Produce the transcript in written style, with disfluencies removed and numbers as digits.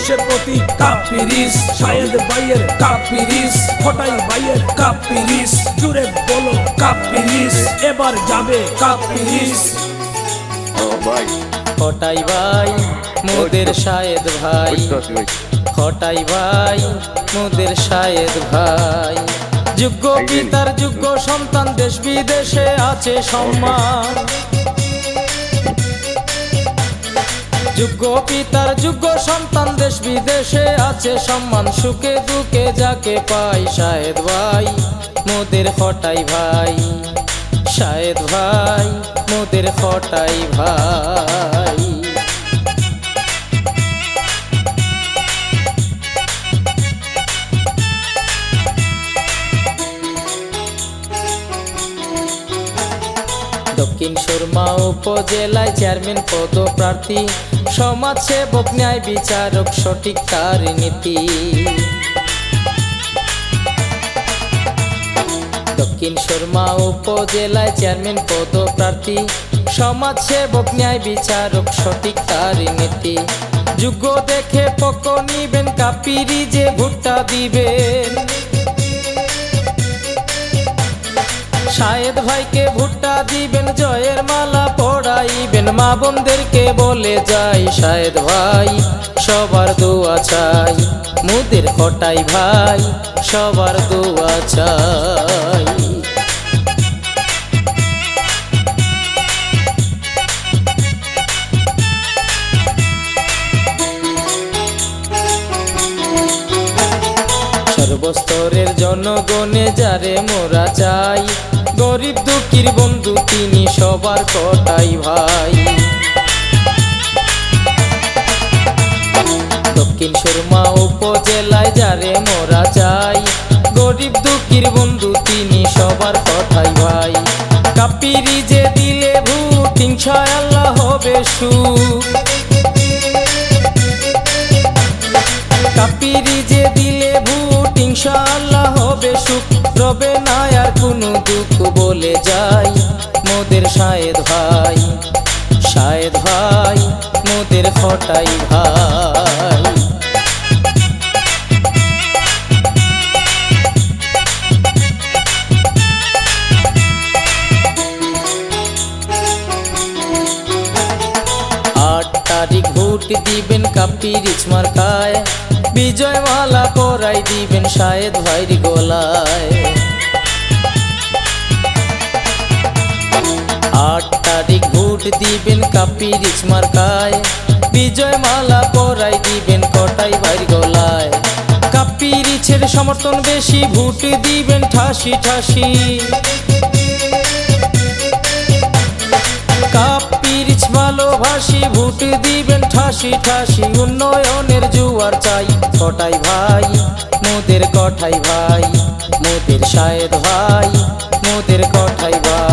সে প্রতি কাপ পিরিস, শাহেদ ভাইয়ের কাপ পিরিস, খোটাই ভাইয়ের কাপ পিরিস, জুড়ে বলো কাপ পিরিস, এবার যাবে কাপ পিরিস। খোটাই ভাই মোদের শাহেদ ভাই, খোটাই ভাই মোদের শাহেদ ভাই, যোগ্য পিতার যোগ্য সন্তান, দেশ বিদেশে আছে সম্মান। যোগ্য পিতার যোগ্য সন্তান, দেশ বিদেশে আছে সম্মান, সুখে দুঃখে যাকে পাই শাহেদ ভাই মোদের খোটাই ভাই, শাহেদ ভাই মোদের খোটাই ভাই। দক্ষিণ সুরমা উপজেলায় চেয়ারম্যান পদপ্রার্থী, সমাজসেবক ন্যায় বিচারক সঠিক তার নীতি। দক্ষিণ সুরমা উপজেলায় চেয়ারম্যান পদপ্রার্থী, সমাজসেবক ন্যায় বিচারক সঠিক তার নীতি। যোগ্য দেখে পক্ষ নিবেন, কাপিরি যে ভোটটা দিবেন, শাহেদ ভাইকে ভোটটা দিবেন, জয়ের মালা পড়াইবেন। মা বোনদেরকে বলে যাই শাহেদ ভাই সবার দোয়া চাই, মোদের খোটাই ভাই সবার দোয়া চাই। সর্বস্তরের জনগণে যারে মোরা চাই, গরিব দুঃখীর বন্ধু তিনি সবার খোটাই ভাই। দক্ষিণ সুরমা উপজেলায় যারে মোরা চাই, গরিব দুঃখীর বন্ধু তিনি সবার খোটাই ভাই। কাপিরি যে দিলে ভোট, ইনশাআল্লাহ হবে সুখ। কাপিরি যে দিলে ভোট, ইনশাআল্লাহ হবে সুখ, রবে না আর কোনো দুঃখ। বলে যাই মোদের শাহেদ ভাই, শাহেদ ভাই মোদের খোটাই ভাই। তারিখ ভোট দিবেন কাপিরিচ মার্কায়, বিজয় মালা পরাই দিবেন শাহেদ ভাইর গলায়। 8 তারিখ ভোট দিবেন কাপিরিচ মার্কায়, বিজয় মালা পরাই দিবেন খোটাই ভাইর গলায়। কাপিরিচের সমর্থন বেশি, ভোট দিবেন ঠাসি ঠাসি। কাপিরিচ ভালোবাসি, ভোট দিবেন ঠাসি ঠাসি। উন্নয়নের জোয়ার চাই খোটাই ভাই মোদের খোটাই ভাই, মোদের শাহেদ ভাই মোদের খোটাই ভাই।